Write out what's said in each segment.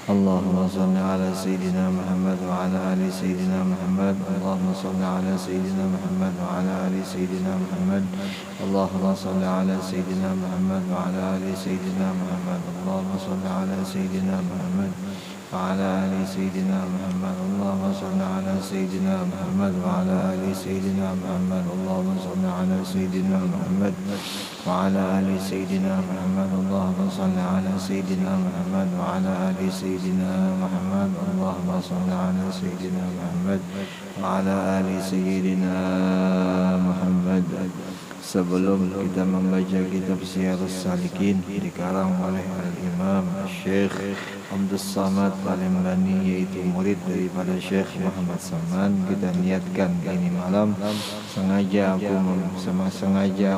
اللهم صل على سيدنا محمد وعلى آل سيدنا محمد. اللهم صل على سيدنا محمد وعلى آل سيدنا محمد. اللهم صل على سيدنا محمد وعلى آل سيدنا محمد. اللهم صل على سيدنا محمد وعلى آل سيدنا محمد. اللهم صل على سيدنا محمد وعلى آل سيدنا محمد. اللهم صل على سيدنا محمد وعلى آل سيدنا محمد. اللهم صل على سيدنا محمد وعلى آل سيدنا محمد. اللهم صل على سيدنا محمد وعلى آل سيدنا محمد. Sebelum kita membaca kitab Syiarus Salikin dikarang oleh Al-Imam Syekh Abdus Samad Palembani, yaitu murid daripada Syekh Muhammad Saman, kita niatkan ini malam sengaja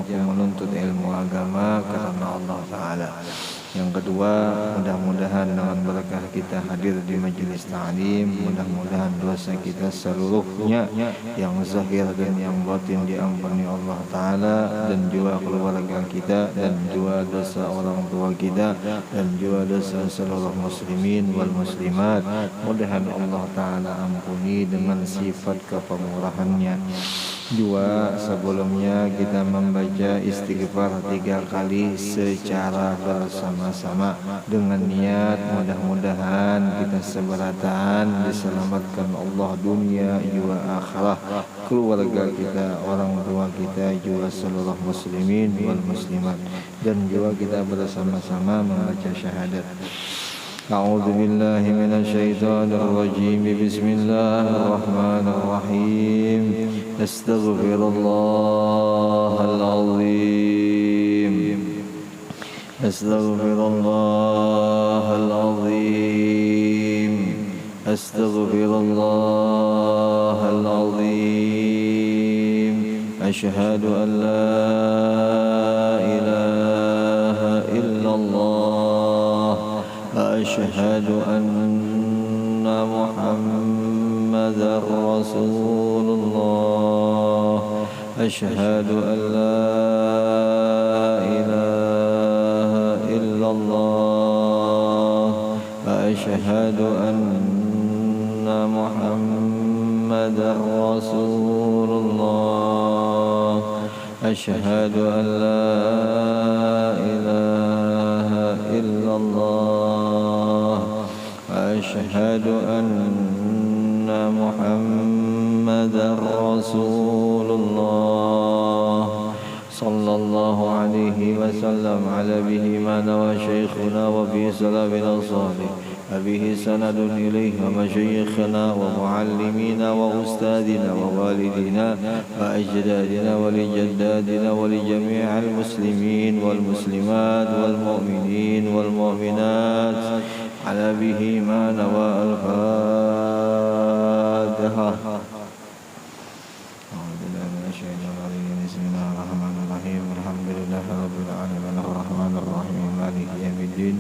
aku menuntut ilmu agama karena Allah Ta'ala. Yang kedua, mudah-mudahan dengan berkah kita hadir di majelis ta'lim, mudah-mudahan dosa kita seluruhnya yang zahir dan yang batin diampuni Allah Ta'ala, dan juga keluarga kita, dan juga dosa orang tua kita, dan juga dosa seluruh muslimin wal muslimat. Mudahan Allah Ta'ala ampuni dengan sifat kepemurahannya. Dua, sebelumnya kita membaca istighfar 3 kali secara bersama-sama dengan niat mudah-mudahan kita seberatan diselamatkan Allah dunia juga akhirat, keluarga kita, orang tua kita, juga seluruh muslimin wal muslimat, dan juga kita bersama-sama membaca syahadat. A'udzu billahi minasyaitonir rajim. Bismillahirrahmanirrahim. Astaghfirullahal azim. Astaghfirullahal azim. Astaghfirullahal azim. Asyhadu an la ilaha illallah. أشهد أن محمدا رسول الله. أشهد أن لا إله إلا الله. أشهد أن محمدا رسول الله. أشهد أن لا إله إلا الله. أشهد أن محمدا رسول الله. صلى الله عليه وسلم على به ما نوى شيخنا وفي سلفنا الصالح أبيه سند إليه ومشايخنا ومعلمينا وأستاذنا ووالدينا وأجدادنا ولجدادنا ولجميع المسلمين والمسلمات والمؤمنين والمؤمنات على به ما نوى. الفاتحة. بسم الله الرحمن الرحيم. الحمد لله رب العالمين الرحمن الرحيم مالك يوم الدين.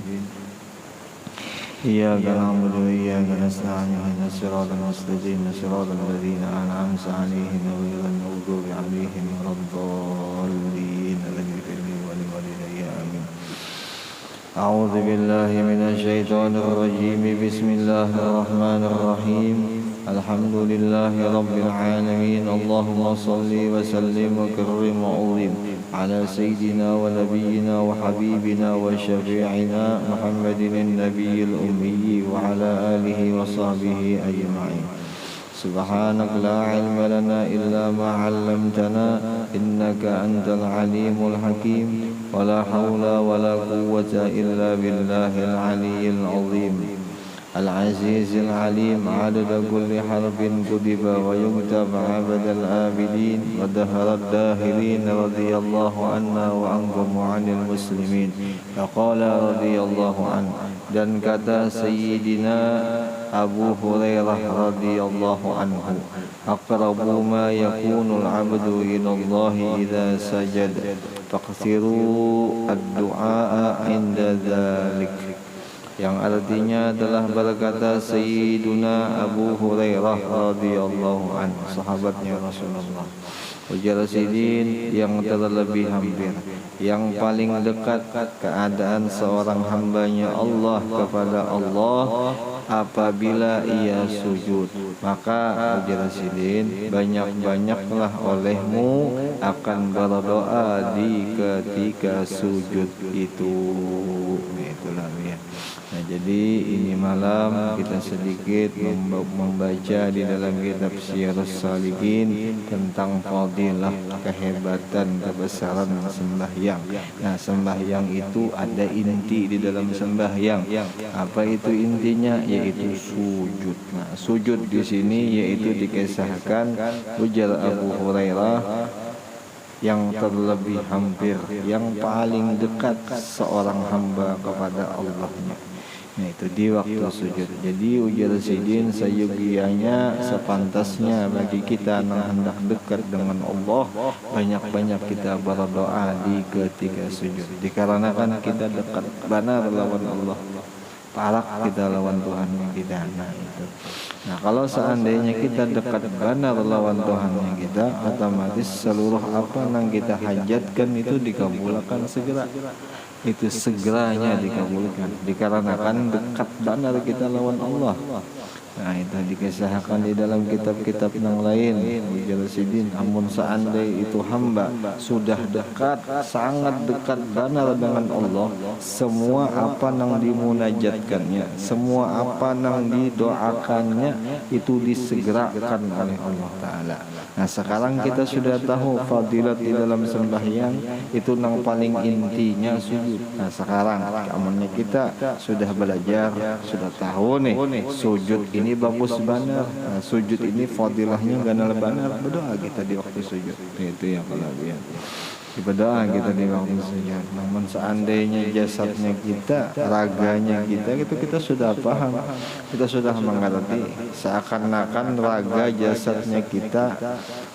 إياك نعبد وإياك نستعين اهدنا الصراط المستقيم صراط الذين أنعمت عليهم غير المغضوب عليهم ولا الضالين. آمين. أعوذ بالله من الشيطان الرجيم. بسم الله الرحمن الرحيم. الحمد لله رب العالمين. اللهم صل وسلم وكرم وعظم على سيدنا ونبينا وحبيبنا وشفيعنا محمد النبي الأمي وعلى آله وصحبه أجمعين. سبحانك لا علم لنا إلا ما علمتنا إنك أنت العليم الحكيم. ولا حول ولا قوة إلا بالله العلي العظيم العزيز العليم. عدد كل حرف كتب ويكتب عبد الآبدين ودهر الداهرين. رضي الله عنا وعنكم وعن المسلمين. فقال رضي الله عنه. Dan kata Sayyidina Abu Hurairah radhiyallahu anhu, aqrabu ma yakunul abdu ilallahi idza sajad faqsiru ad-du'a 'inda dzalik. Yang artinya telah berkata Sayyiduna Abu Hurairah radhiyallahu anhu, sahabatnya Rasulullah, ujar Sidin, yang terlebih hampir, yang paling dekat keadaan seorang hambanya Allah kepada Allah apabila ia sujud. Maka ujar Sidin, banyak-banyaklah olehmu akan berdoa di ketika sujud itu. Itulah ya. Nah, jadi ini malam kita sedikit membaca di dalam kitab Syiarus Salihin tentang fadilah, kehebatan, kebesaran sembahyang. Nah, sembahyang itu ada inti di dalam sembahyang. Apa itu intinya? Yaitu sujud. Nah, sujud di sini yaitu dikisahkan ujar Abu Hurairah, yang terlebih hampir, yang paling dekat seorang hamba kepada Allahnya. Nah, itu di waktu sujud. Jadi ujar Sidin, seyogianya, sepantasnya bagi kita yang hendak dekat dengan Allah, banyak-banyak kita berdoa di ketika sujud. Dikarenakan kita dekat benar lawan Allah, parak kita lawan Tuhan kita. Nah itu. Nah, kalau seandainya kita dekat benar lawan Tuhan kita, otomatis seluruh apa yang kita hajatkan itu dikabulkan segera. Itu segeranya dikabulkan dikarenakan dekat benar kita lawan Allah. Nah, itu dikisahkan di dalam kitab-kitab yang lain. Ujar Sidin, amun seandainya itu hamba sudah dekat, sangat dekat benar dengan Allah, semua apa yang dimunajatkannya, semua apa yang didoakannya itu disegerakan oleh Allah Ta'ala. Nah, sekarang kita sudah tahu fadilat di dalam sembahyang itu yang paling intinya sujud. Nah, sekarang amunnya kita sudah belajar, sudah tahu nih sujud ini bagus benar. Nah, sujud ini fadilahnya ganal benar. Berdoa kita di waktu sujud. Itu yang kelebihan. Berdoa kita di waktu sujud. Namun seandainya jasadnya kita, raganya kita, itu kita sudah paham, kita sudah mengerti. Seakan-akan raga jasadnya kita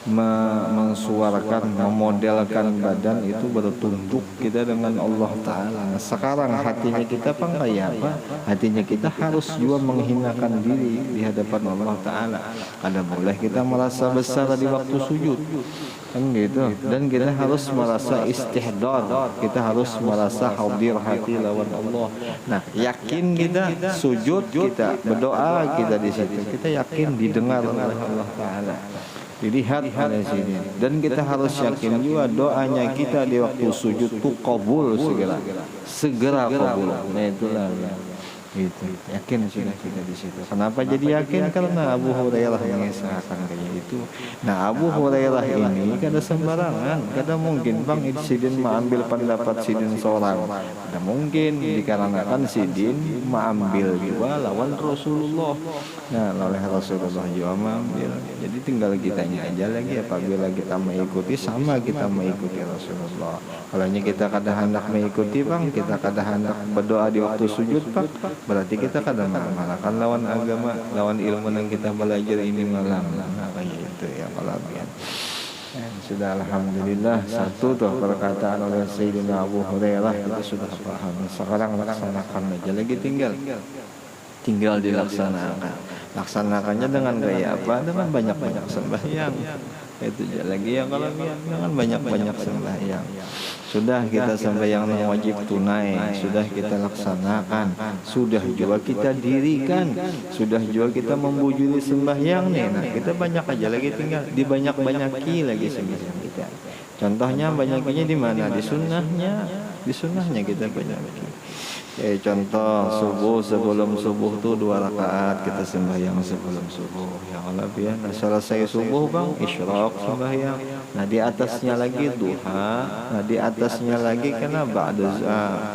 mensuarakan, memodelkan badan itu bertunduk kita dengan Allah Ta'ala. Sekarang hatinya kita kayak apa? Hatinya kita harus juga menghinakan diri di hadapan Allah Ta'ala. Ada boleh kita merasa besar di waktu sujud, kan gitu. Dan kita harus merasa istihdar, kita harus merasa hadir hati lawan Allah. Nah, yakin kita sujud, kita berdoa kita di situ, kita yakin didengar oleh Allah Ta'ala, dilihat oleh sini. Dan kita harus yakin juga doanya kita di waktu sujud itu kabul segera kabul. Nah, itulah itu yakin sudah kita di situ. Kenapa jadi yakin? Karena Abu Hurairah mengisahkan kayak itu. Nah, Abu Hurairah ini kada sembarangan, kada mungkin bang Sidin mengambil pendapat Sidin seorang. Kada mungkin, dikarenakan Sidin mengambil juga lawan Rasulullah. Nah, oleh Rasulullah juga mengambil. Jadi tinggal kitanya aja lagi, apabila kita mengikuti sama kita mengikuti Rasulullah. Kalau kita kada hendak mengikuti bang, kita kada hendak berdoa di waktu sujud bang, berarti kita kadang mengamalkan lawan agama, lawan ilmu yang kita belajar ini malam. Nah, kayak itu ya kelebihan. Sudah alhamdulillah satu tuh perkataan oleh Sayyidina Abu Hurairah kita sudah paham. Sekarang laksanakan aja, lagi tinggal dilaksanakan. Laksanakannya dengan gaya apa? Dengan banyak-banyak sembahyang. Itu aja lagi yang kelebihan, dengan banyak-banyak sembahyang. Sudah kita sembahyang yang wajib tunai, sudah kita laksanakan, sudah juga kita dirikan, sudah juga kita membujuri sembahyang nih. Nah, kita banyak aja lagi, tinggal dibanyak-banyaki lagi sembahyang kita. Contohnya banyakinya di mana? Di sunnahnya kita banyaki. Contoh subuh, sebelum subuh tuh 2 rakaat kita sembahyang sebelum subuh. Ya Allah ya. Nah, selesai subuh bang, isyraq sembahyang. Nah, di atasnya lagi duha. Nah, di atasnya lagi kena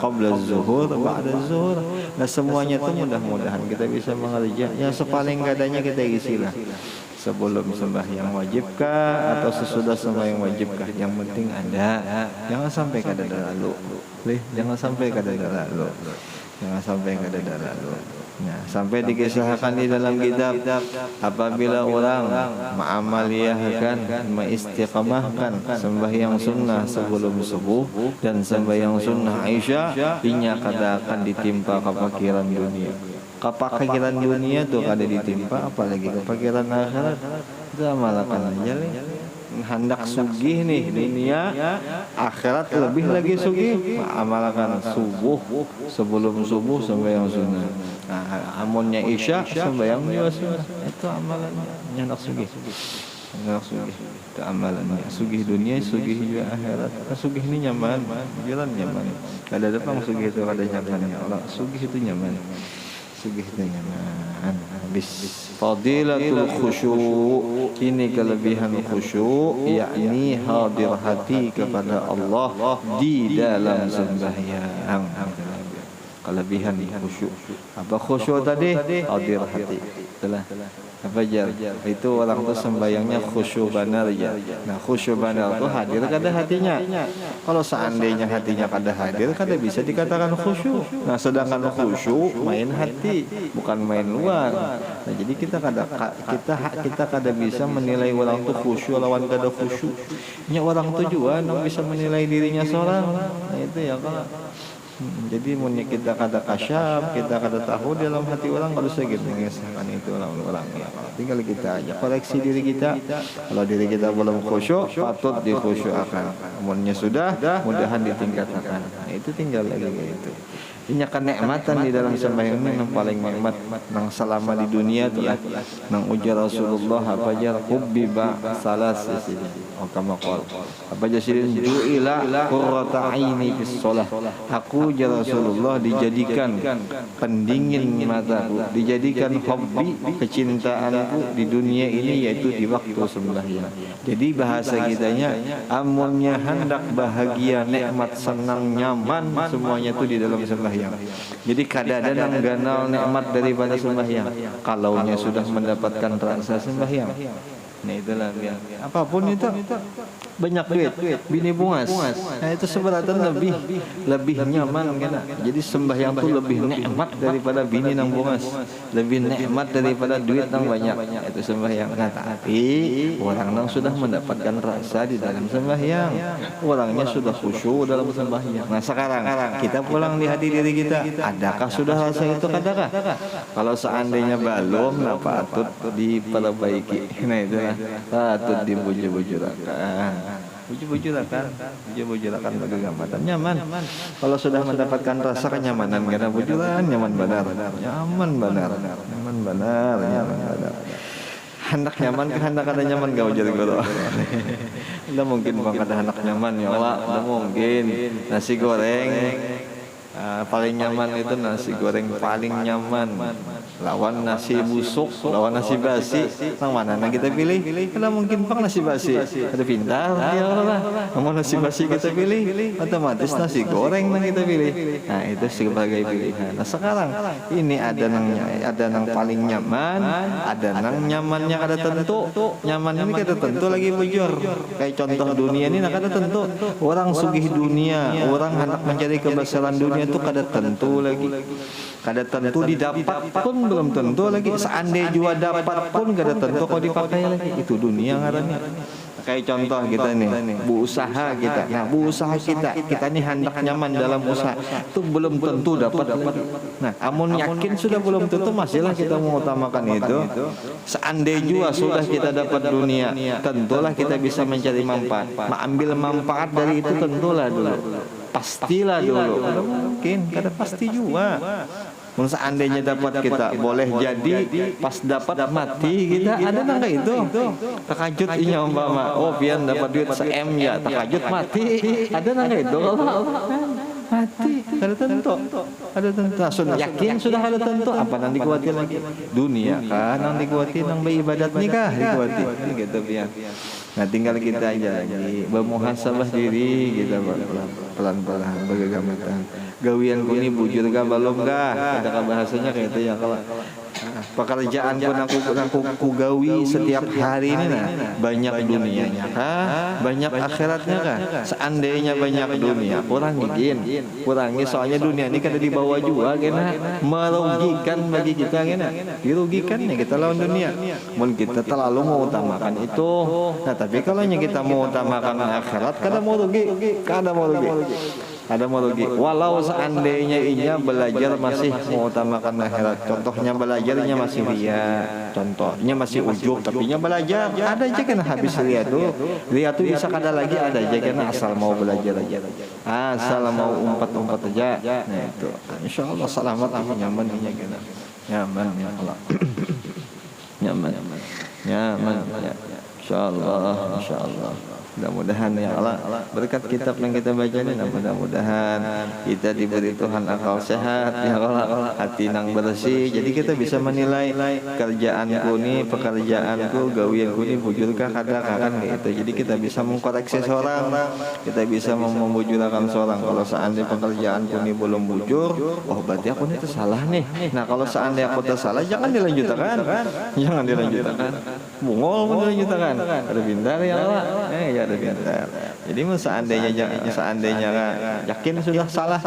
qabla zuhur, ba'da zuhur. Nah, semuanya tuh mudah-mudahan kita bisa mengerjakan. Yang sepaling kadanya kita isilah. Sebelum sembahyang wajibkah atau sesudah sembahyang wajibkah? Yang penting ada. Jangan sampai kada lalu. Jangan sampai kada lalu. Jangan sampai kada lalu. Nah, sampai dikisahkan di dalam kitab, apabila orang ma'amaliyahkan, mengistiqamahkan sembahyang sunnah sebelum subuh dan sembahyang sunnah Aisyah, inya kada akan ditimpa kepikiran dunia. Kepikiran dunia tuh kada ditimpa, apalagi kepikiran akhirat. Kita amalkan aja nih. hendak sugih nih dunia, akhirat lebih lagi sugih, amalkan subuh, sebelum subuh sembahyang sunnah. Nah, amunnya isya sembahyang juga sunnah. Itu amalannya hendak sugih. Hendak sugih. Itu amalannya. Sugih dunia, sugih juga akhirat. Sugih ini nyaman, jalan nyaman. Kada depan sugih itu ada nyamannya. Allah sugih itu nyaman. Sugih itu nyaman. Habis fadilatul khusyuk, ini kelebihan khusyuk, yakni hadir hati kepada Allah di dalam sembahyang. Kelebihan khusyuk. Apa khusyuk tadi? Hadir hati. Itulah. Apa jar? Itu orang tu sembahyangnya khusyuk benar ya. Nah, khusyuk benar tu hadir kada hatinya. Kalau seandainya hatinya kada hadir, kada bisa dikatakan khusyuk. Nah, sedangkan khusyuk main hati, bukan main luar. Nah, jadi kita kada bisa menilai orang tu khusyuk lawan kada khusyuk. Nya orang tu juga nang bisa menilai dirinya seorang. Nah, itu ya kalau jadi mun kita kada kasyaf, kita kada tahu dalam hati orang, kalau sedikit mengesahkan itu orang-orang ya. Tinggal kita aja koreksi diri kita. Kalau diri kita belum khusyuk, patut dikhusyukakan. Munnya sudah, mudahan ditingkatkan. Nah, itu tinggal lagi gitu. Ini kenikmatan di dalam sembahyang ini yang paling nikmat nang selama di dunia tu lah. Nang ujar Rasulullah apa jar hubbiba salas sini. Oh kama qol. Apa jasirin ju'ila qurrata aini fis shalah. Aku jar Rasulullah dijadikan pendingin mataku, dijadikan hobi kecintaanku di dunia ini yaitu di waktu sembahyang. Jadi bahasa kitanya amunnya hendak bahagia, nikmat, senang, nyaman semuanya itu di dalam sembahyang. Jadi kada ada yang ganal nikmat daripada sembahyang kalaunya sudah mendapatkan rasa sembahyang. Nah itulah biar apapun itu banyak duit, bini bungas. Nah itu seberatan lebih nyaman kan. Jadi sembahyang tu lebih nikmat daripada bini nang bungas, lebih nikmat daripada duit nang banyak. Itu sembahyang. Nah tapi orang nang sudah mendapatkan rasa di dalam sembahyang, orangnya sudah khusyuk dalam sembahyang. Nah sekarang kita pulang di hati diri kita, adakah sudah rasa itu kadakah? Kalau seandainya belum, nah patut diperbaiki. Nah itu patut dibujur-bujurakan. Bujur-bujurakan bagi gamatan nyaman. Kalau sudah mendapatkan rasa kenyamanan karena bujuran, nyaman benar. Hendak nyaman, hendak ada nyaman gak ujar guru. Tidak mungkin bang ada hendak nyaman ya Allah. Tidak mungkin. Nasi goreng paling nyaman itu nasi goreng paling nyaman. Lawan nasi busuk, lawan nasi basi, yang mana yang kita pilih? Tidak mungkin bang nasi basi. Ada pintar, ya Allah. Mau nasi basi kita pilih, otomatis nasi goreng yang kita pilih. Nah itu sebagai pilihan. Nah sekarang ini ada yang paling nyaman, ada yang nyamannya kada tentu. Nyaman ini kada tentu lagi bujur. Kayak contoh dunia ini kada tentu. Orang sugih dunia, orang hendak mencari kebesaran dunia itu kada tentu lagi. Kada tentu didapat pun belum tentu lagi. Seandainya juga dapat pun kada tentu kau dipakai lagi. Itu dunia ngarannya. Kayak contoh kita nih, berusaha kita. Nah, berusaha kita nih hendak nyaman dalam usaha. Itu belum tentu dapat lagi. Nah, amun yakin sudah belum tentu, masihlah kita mengutamakan itu. Seandainya juga sudah kita dapat dunia, tentulah kita bisa mencari manfaat. Ambil manfaat dari itu tentulah dulu. Pastilah dulu. Mungkin kada pasti juga. Seandainya dapat kita boleh jadi pas dapat mati kita ada nggak itu terkajut inya umpama pian dapat duit se-M ya terkajut mati ada nggak itu mati ada tentu yakin sudah ada tentu apa nanti dikuatir lagi dunia kan nang dikuatir nang beribadat nikah dikuatir gitu pian. Nah tinggal kita aja lagi bermuhasabah diri kita pelan-pelan bagaimana gawian kuni bujur ga belum ga ada bahasanya kayak itu ya kalau pekerjaan pun aku gawi setiap hari ini nah banyak dunianya kah banyak akhiratnya kah seandainya banyak dunia kurangi soalnya dunia ini kada dibawa juga kena merugikan bagi kita kena dirugikannya kita lawan dunia mungkin kita terlalu mengutamakan itu. Nah tapi kalau kita mau utamakan akhirat kada mau rugi ada merugi. Walau seandainya inya belajar masih mengutamakan akhirat. Contohnya belajarnya masih ria, contohnya masih ujub, tapi nya belajar. Ada aja kan habis ria tuh bisa kada lagi, ada aja kan asal mau belajar aja, asal mau umpat aja. Nah itu, insyaallah selamat, nyaman inya kan, nyaman ya Allah, nyaman ya, insyaallah. Mudah-mudahan ya Allah berkat kitab yang kita baca ini, mudah-mudahan kita diberi Tuhan akal sehat ya Allah, hati nang bersih, jadi kita bisa menilai kerjaanku ini, pekerjaanku, gawianku ini bujurkah kada kan gitu. Jadi kita bisa mengkoreksi seorang, kita bisa membujurkan seorang. Kalau seandainya pekerjaanku ini belum bujur, oh berarti aku ini salah nih. Nah kalau seandainya aku salah, jangan dilanjutkan, bungol pun dilanjutkan, ada bindar ya Allah, ya ada bindar. Jadi seandainya yakin sudah salah,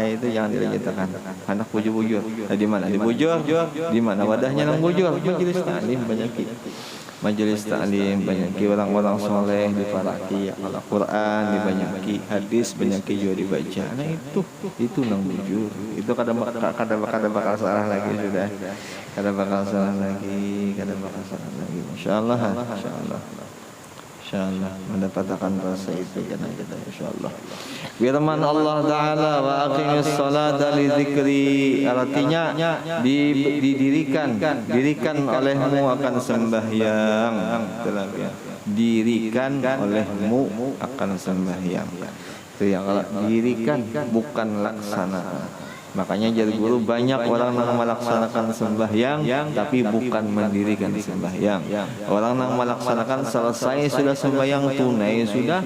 itu jangan dilanjutkan. Anak bujur, di mana dibujur, di mana wadahnya nang bujur, majelis taklim banyaki orang-orang soleh diparaki Al-Quran, dibanyaki hadis, banyaki juga dibaca. Nah itu nang bujur. Itu kada bakal salah lagi sudah. Kada bakal salah lagi. Insyaallah. Insyaallah mendapatkan rasa itu karena kita insyaallah. Firman Allah Taala wa aqimis salata li dzikri, artinya didirikan olehmu akan sembahyang, dirikan olehmu akan sembahyang. Itu yang dirikan, bukan laksanakan. Makanya jadi guru banyak orang yang melaksanakan sembahyang tapi bukan mendirikan sembahyang. Orang yang melaksanakan selesai sudah sembahyang tunai sudah,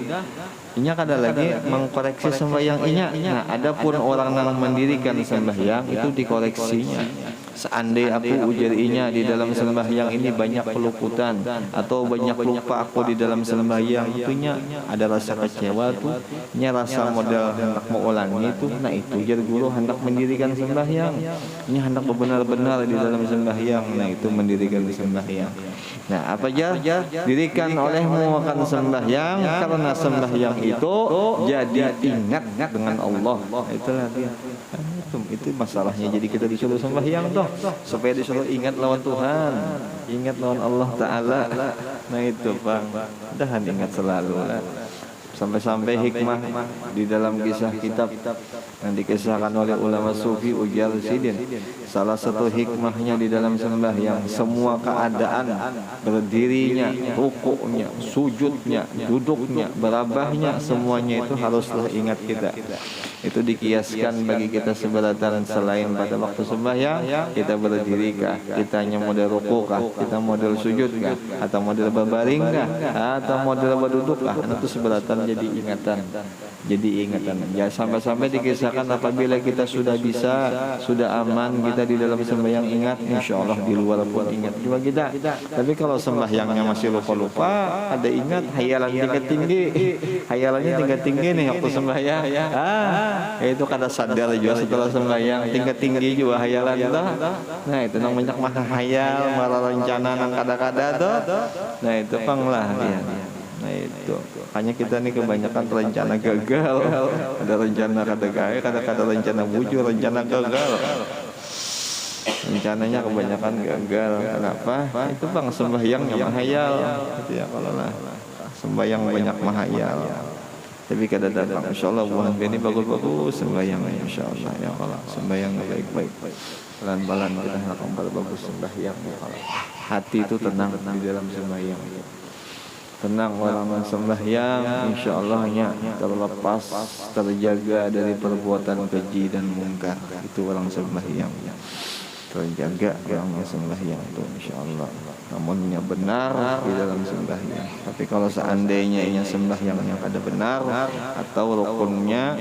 inya kada lagi mengkoreksi sembahyang inya. Nah, adapun orang yang mendirikan sembahyang itu dikoreksinya. Seandainya aku ujar inya di dalam sembahyang ini banyak peluputan atau banyak lupa aku di dalam sembahyang, itunya ada rasa kecewa tuh, nya rasa model hendak mau ulangi itu. Nah itu ujar guru hendak mendirikan sembahyang, ini hendak benar-benar di dalam sembahyang. Nah itu mendirikan sembahyang. Nah apa aja dirikan olehmu akan sembahyang, karena sembahyang itu jadi ingat dengan Allah. Itulah dia. Itu masalahnya. Jadi kita disuruh sembahyang toh supaya disuruh ingat lawan Tuhan, ingat lawan Allah Ta'ala. Nah itu Pak, dahan ingat selalu. Sampai-sampai hikmah di dalam kisah kitab yang dikisahkan oleh ulama sufi ujar sidin, salah satu hikmahnya di dalam sembahyang, semua keadaan berdirinya, rukuknya, sujudnya, duduknya, berabahnya, semuanya itu haruslah ingat kita. Itu dikiaskan bagi kita seberatan selain pada waktu sembahyang kita berdiri kah, kita hanya model rukuk kah, kita model sujud kah, atau model berbaring kah, atau model berduduk kah, itu seberatan jadi ingatan. Ya sampai-sampai dikisahkan apabila kita sudah bisa, sudah aman kita di dalam sembahyang ingat, insyaallah di luar pun ingat juga kita. Tapi kalau sembahyangnya masih lupa-lupa, ada ingat hayalan tingkat tinggi nih waktu sembahyang. Itu kada sadar juga setelah sembahyang tingkat tinggi juga hayalan dah. Nah itu namanya hayal, marah rencana nang kada-kada tuh. Nah itu panglah ya. Nah itu hanya kita nih kebanyakan rencana gagal. Ada rencana kada kaya, kada rencana bujur, rencana gagal. Rencananya kebanyakan gagal. Kenapa? Itu bang sembahyangnya mahayal. Gitu ya kalau lah sembahyang banyak mahayal. Tapi kada datang. Insyaallah bulan ini bagus-bagus sembahyangnya insyaallah ya Allah. Sembahyang baik-baik. Pelan-pelan kita lakukan bagus sembahyang ya Allah. Hati itu tenang di dalam sembahyang. Tenang orang sembahyang insyaallah-nya terlepas, terjaga dari perbuatan keji dan mungkar. Itu orang sembahyang. Terjaga orang sembahyang itu insyaallah. Namunnya benar di dalam sembahyang. Tapi kalau seandainya sembahyangnya kada benar atau rukunnya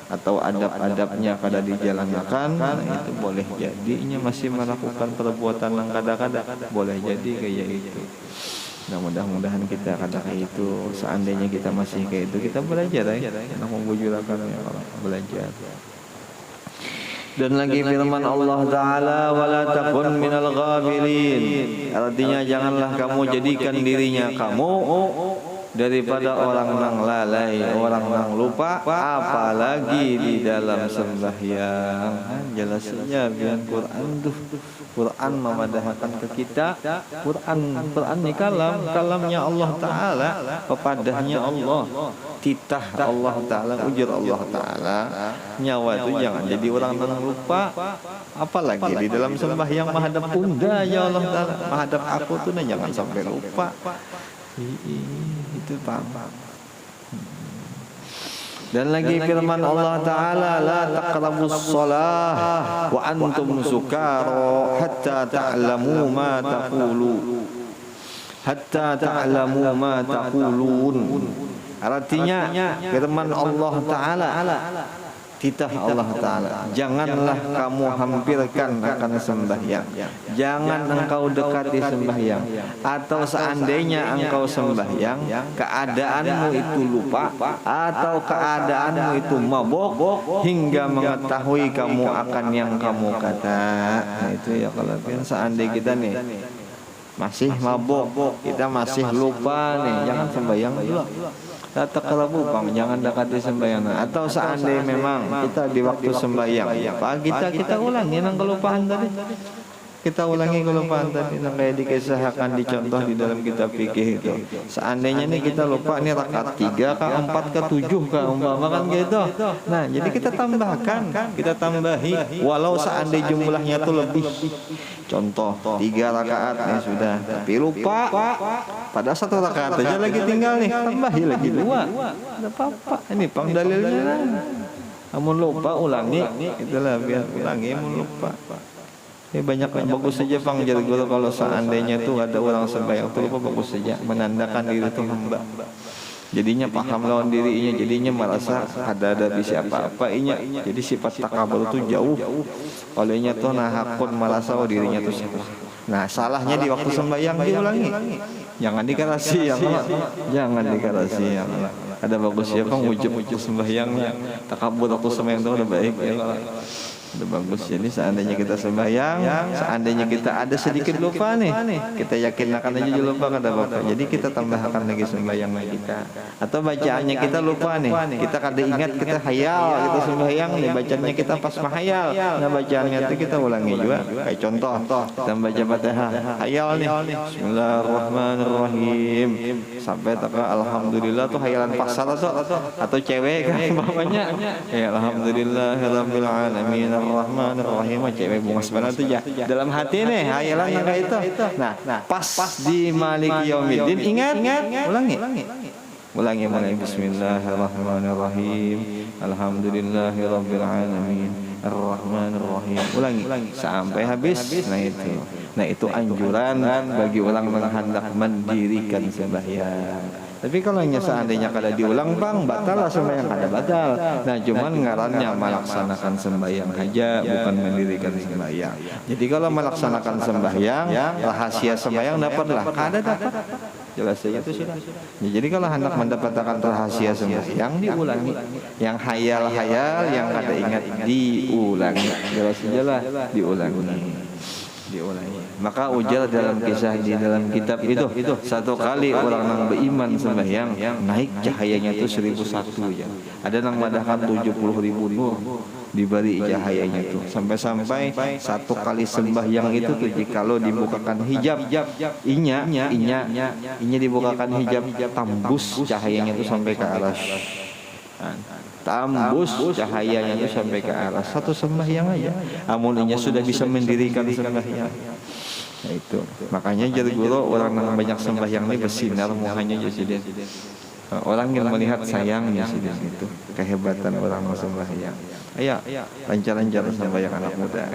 atau adab-adabnya kada dijalankan, nah itu boleh jadinya masih melakukan perbuatan yang kada-kada, boleh jadi kayak itu. Nah mudah-mudahan kita kada kayak itu. Seandainya kita masih kayak itu, kita belajar ya, kita membujurkan ya Allah, belajar. Dan lagi firman Allah Ta'ala, wala takun minal ghafilin, artinya janganlah kamu jadikan dirinya kamu daripada orang nang lalai, orang nang lupa, apalagi di dalam sembahyang. Jelasnya biar Quran tuh, Quran memadahkan ke kita. Quran ni kalamnya Allah Taala, pepadahnya Allah, titah Allah Taala, ujur Allah Taala. Nyawa itu jangan jadi orang nang lupa, apalagi di dalam sembahyang menghadap bunda ya Allah Taala, menghadap aku tuh jangan sampai lupa. Itu paham. Dan lagi firman Allah Ta'ala, la taqrabus shalah wa antum sukara hatta ta'lamu ma taqulu, hatta ta'lamu ma taqulun. Artinya firman Allah Ta'ala, titah Allah Ta'ala, janganlah kamu hampirkan akan sembahyang, jangan engkau dekati sembahyang, atau seandainya engkau sembahyang keadaanmu itu lupa atau keadaanmu itu mabok hingga mengetahui kamu akan yang kamu kata. Nah itu ya, kalau seandainya kita nih masih mabok, kita masih lupa nih, jangan sembahyang dulu. Taqrabu, jangan dekati sembahyang. Atau seandainya memang kita di waktu sembahyang pagi kita ulangi yang kelupaan tadi. Kita ulangi kelupaan tadi yang kayak dikisahkan, dicontoh di dalam kitab fikih itu. Seandainya nih kita lupa nih rakaat 3 kah, 4 kah, 7 kah umpama kan gitu. Nah, jadi kita tambahkan, kita tambahi walau seandainya jumlahnya tuh lebih. Contoh 3 rakaat nih sudah, tapi lupa. Pada 1 rakaat aja lagi tinggal nih, tambahi lagi 2. Enggak apa-apa. Ini pang dalilnya. Namun lupa ulangi, itulah biar ulangi mun lupa. Banyak bagus saja pang jadi guru kalau seandainya tuh ada orang sembahyang tuh lupa, bagus saja menandakan diri itu hamba. Jadinya paham lawan dirinya, jadinya merasa ada bisa apa-apa inya. Jadi sifat takabur itu jauh. Olehnya tuh nahakun merasa dirinya tuh salah. Nah, salahnya di waktu sembahyang diulangi. Jangan dikarasi yang jangan dikarasi yang ada bagus ya pang ujub-ujub sembahyangnya. Takabur waktu sembahyang itu udah baik ya. Udah bagus. Jadi seandainya kita sembahyang, seandainya kita ada sedikit lupa nih, kita yakin akan aja lupa kada apa-apa. Jadi kita tambahkan lagi sembahyang kita. Atau bacaannya kita lupa nih, kita kada ingat, kita hayal kita sembahyang nih, bacaannya kita pas mahayal. Nah bacaannya itu kita ulangi juga. Kayak contoh, kita baca Fatihah, hayal nih, Bismillahirrahmanirrahim sampai taka alhamdulillah tuh hayalan pasar atau cewek kan bapaknya. Ya alhamdulillahirabbil alamin Ar-Rahmanir-Rahim, cewek bunga sebenarnya itu ya dalam hati nih hayalan yang kayak itu. Nah, pas di Maliki Yaumiddin ingat, ulangi Bismillahirrahmanirrahim Alhamdulillahirabbil alamin Ar-Rahmanir-Rahim, ulangi sampai habis. Nah itu anjuran bagi orang yang hendak mendirikan sembahyang. Tapi kalau seandainya kada diulang bang, batal lah sembahyang, kada batal. Nah cuman ngarannya melaksanakan sembahyang aja, bukan mendirikan sembahyang. Jadi kalau melaksanakan sembahyang, rahasia sembahyang dapatlah, kada dapat. Jelas saja itu sudah. Jadi kalau hendak mendapatkan rahasia sembahyang diulangi. Yang hayal-hayal, yang kada ingat diulangi. Jelas saja lah diulangi. Maka ujar dalam kisah di dalam kitab itu, satu kali orang yang beriman sembahyang naik cahayanya itu 1001 ya. Ada yang madahkan 70.000 nur diberi cahayanya itu sampai satu kali sembahyang itu tuh jikalau dibukakan hijab inya dibukakan hijab tembus cahayanya itu sampai ke arasy. Tembus cahayanya itu sampai ke arah satu sembahyang aja. Amuninya sudah bisa mendirikan sembahyang. Nah itu makanya jadi guru orang yang banyak sembahyang ini bersinar muhanya jadi orang yang melihat sayangnya sih itu kehebatan orang yang sembahyang. Ayo lancar-lancar sembahyang anak muda.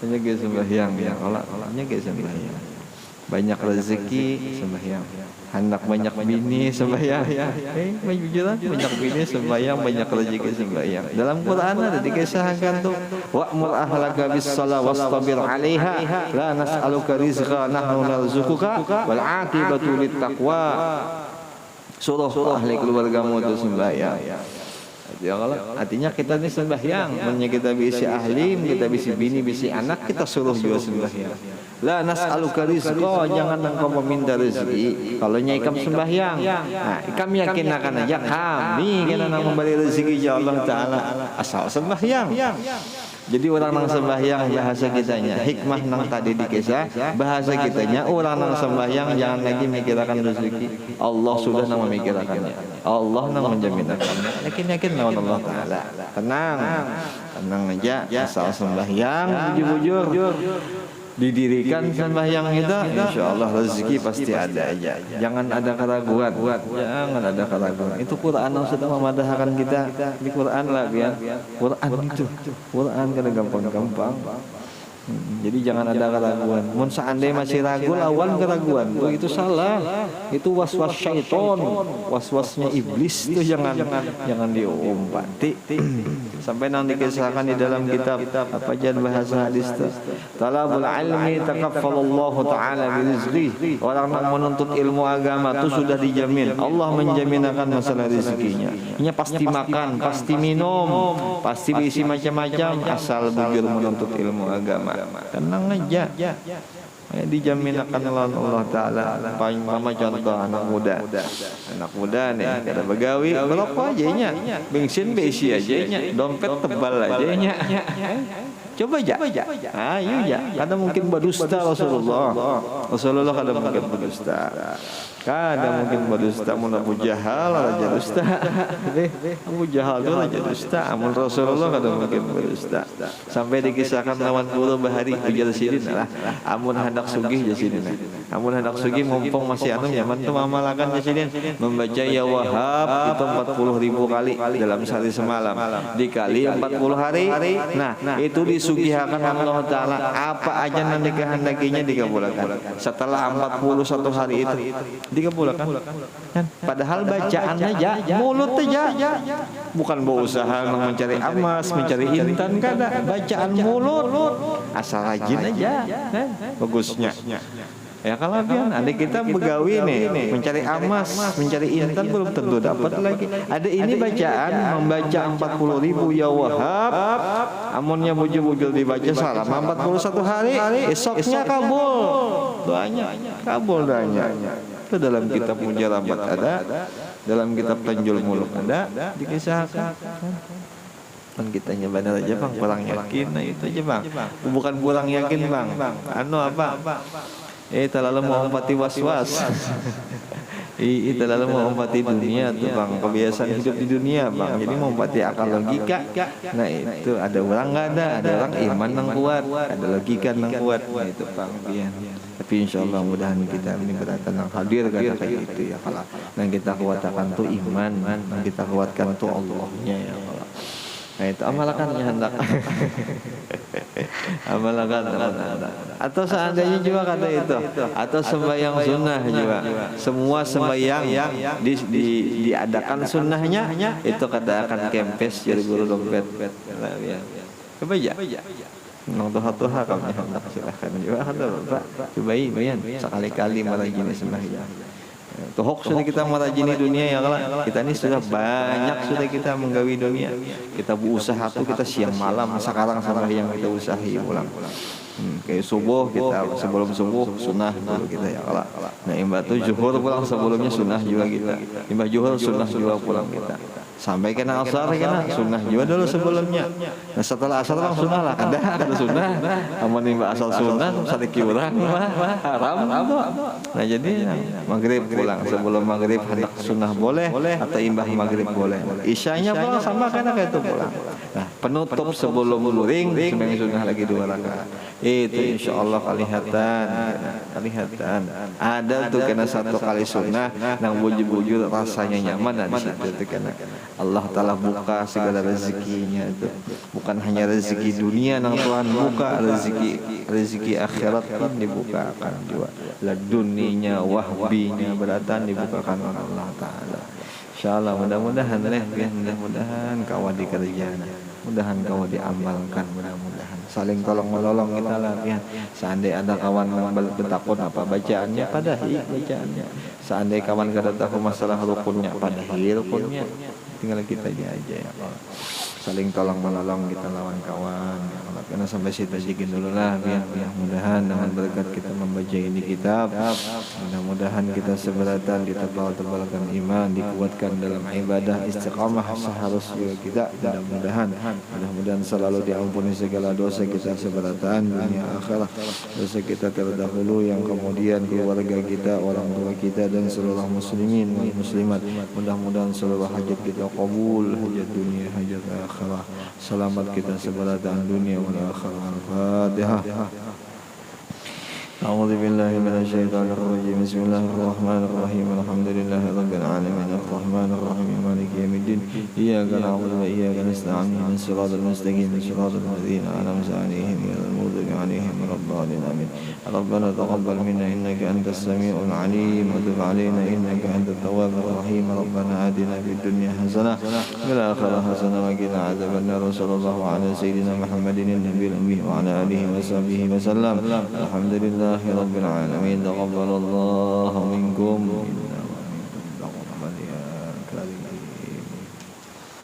Hanya ge sembahyang ya Allah, hanya ge sembahyang. Banyak rezeki sembahyang. Hendak banyak bini sembahyang. Banyak bini sembahyang, banyak rezeki sembahyang. Dalam Quran ada dikisahkan tuh, wa'mur ahlaka bis-shalah wastabir 'alaiha la nas'aluka rizqa nahnu narzuquka wal 'aqibatu lit-taqwa. Suruh ahli keluargamu itu sembahyang. Ya kalau artinya kita ini sembahyang, makanya kita bisi ahli, kita bisi bini, bisi anak, kita suruh juga sembahyang. La nas'aluka rizqa, jangan engkau meminta rezeki. Kalau ikam sembahyang, nah kami yakin akan aja kami kena memberi rezeki ya Allah Taala asal sembahyang. Jadi orang nang sembahyang bahasa kitanya, hikmah nang tadi di kisah bahasa kitanya orang nang sembahyang jangan lagi mikirkan rezeki. Allah sudah nang memikirkannya. Allah nang menjaminkannya. Yakin lawan Allah Taala. Tenang aja asal sembahyang bujur-bujur didirikan sembahyang itu, insya Allah rezeki pasti ada aja. Jangan ada keraguan, jangan ada keraguan. Itu Quran yang sudah memadahkan kita di Quran lah biar Quran kada gampang-gampang. Jadi jangan ada keraguan. Mun seandainya masih ragu lawan keraguan, itu salah. Itu was-was syaiton, was-wasnya iblis itu jangan diombati. Sampai nanti dikisahkan di dalam kitab apa aja bahasa hadis itu. Talabul ilmi takaffalullahu taala birizqi. Orang yang menuntut ilmu agama itu sudah dijamin. Allah menjaminkan masalah rezekinya. Ini pasti makan, pasti minum, pasti berisi macam-macam asal bujur menuntut ilmu agama. Tenang aja, dijamin akan Allah Taala. Paling mama contoh anak muda nih kada begawi berapa aja nya, bensin besi aja nya, dompet tebal aja nya. Coba aja, ayo ya. Kada mungkin berdusta Rasulullah kada mungkin berdusta. Kada mungkin berdusta. Mun Abu Jahal raja dusta. Abu Jahal itu raja dusta. Amun Rasulullah kada mungkin berdusta. Sampai dikisahkan lawan guru bahari ujar sidin lah. Amun hendak sugih je sidin. Amun hendak sugih mumpung masih anu zaman tu mamalakan je sidin membaca ya Wahab itu 40.000 kali dalam sehari semalam. Dikali 40 hari. Nah, itu disugihakan Allah Taala apa aja nanti kehendakinya dikabulkan. Setelah 41 hari itu dikabulkan. Padahal bacaan aja, mulut aja. Bukan berusaha mencari emas, mencari intan kada. Bacaan mulut. Asal rajin aja. Bagusnya. Ya kalau pian adik kita begawi nih mencari emas, mencari intan belum tentu dapat lagi. Ada ini bacaan membaca 40.000 ya Wahab. Amunnya bujur-bujur dibaca selama 41 hari, esoknya kabul doanya. Kabul doanya. Itu dalam kitab Mujarabat ada, dalam kitab Tanjul Muluk ada dikisahkan. Kan kitanya benar aja bang, kurang yakin. Nah itu aja bang, bukan kurang yakin bang. Anu apa? Terlalu mengumpati was-was. Terlalu mengumpati dunia tuh bang, kebiasaan hidup di dunia bang. Jadi mengumpati akal logika. Nah itu ada orang nggak ada orang iman yang kuat, ada logika yang kuat. Nah, itu bang dia. Tapi insya Allah mudahan kita ini beratan yang hadir karena kayak itu ya kalau. Yang kita kuatkan tuh iman, yang kita kuatkan tuh Allahnya ya Allah. Nah itu amalkannya hendak. Amalkan. Atau seandainya juga kata itu, atau sembahyang sunnah juga. Semua sembahyang diadakan sunnahnya itu kata akan kempes jadi guru dompet. Coba aja. Nong tuha kami hendak silahkan juga kata Bapak. Cobain bayan sekali-kali merajini sembahyang. Tuhok sudah kita merajini dunia ya kalau kita ini sudah banyak sudah kita menggawi dunia. Kita berusaha tuh kita siang malam sekarang sembahyang kita usahi ulang. Kayak subuh kita sebelum subuh sunnah dulu kita ya kalau. Nah imbah tuh zuhur pulang sebelumnya sunnah juga kita. Imbah zuhur sunnah juga pulang kita. Sampai kena asar kena sunnah juga dulu sebelumnya. Nah setelah asar bang sunnah lah kada sunnah. Amun imbah asal sunnah sedikit urang mah haram. Nah jadi maghrib pulang sebelum maghrib hendak sunnah boleh atau imbah maghrib boleh. Isyanya pulang sama kena kayak itu pulang. Nah penutup sebelum luring sembahyang sunnah lagi 2 rakaat. Itu insya Allah kelihatan. Ada tuh kena 1 kali sunnah nang bujur-bujur rasanya nyaman di situ tuh kena. Allah Ta'ala buka segala rezekinya itu. Bukan hanya rezeki dunia nang Tuhan buka, rezeki akhirat pun dibukakan juga. Laduninya, wahbinya beratan dibukakan oleh Allah Ta'ala. InsyaAllah mudah-mudahan kawat dikerjakan. Mudahan kau diamalkan, mudah-mudahan saling tolong-menolong kita lah ya. Seandainya ada kawan yang bertakut apa bacaannya padahi bacaannya. Seandainya kawan kada tahu masalah rukunnya padahi rukunnya. tinggal kita aja ya Allah. Saling tolong menolong kita lawan kawan ya Allah. Karena sampai situ aja dulu lah biar mudah-mudahan dengan berkat kita membaca ini kitab, mudah-mudahan kita seberatan ditebal-tebalkan iman, dikuatkan dalam ibadah, istiqamah seharusnya kita, mudah-mudahan selalu diampuni segala dosa kita seberatan dunia akhirat, dosa kita terdahulu yang kemudian keluarga kita, orang tua kita dan seluruh muslimin dan muslimat. Mudah-mudahan seluruh hajat kita kabul, hajat dunia, hajat akhirat. Selamat kita seberatan dunia wal akhirat. Al-Fatihah. أعوذ بالله من الشيطان الرجيم بسم الله الرحمن الرحيم الحمد لله رب العالمين الرحمن الرحيم مالك يوم الدين إياك نعبد وإياك نستعين اهدنا الصراط المستقيم صراط الذين أنعمت عليهم غير المغضوب عليهم ولا الضالين آمين ربنا تقبل منا إنك أنت السميع العليم وتب علينا إنك أنت التواب الرحيم ربنا آتنا في الدنيا حسنة وفي الآخرة حسنة وقنا عذاب النار وصلى الله على سيدنا محمد النبي الأمي وعلى آله وصحبه وسلم الحمد لله رب العالمين تقبل الله منكم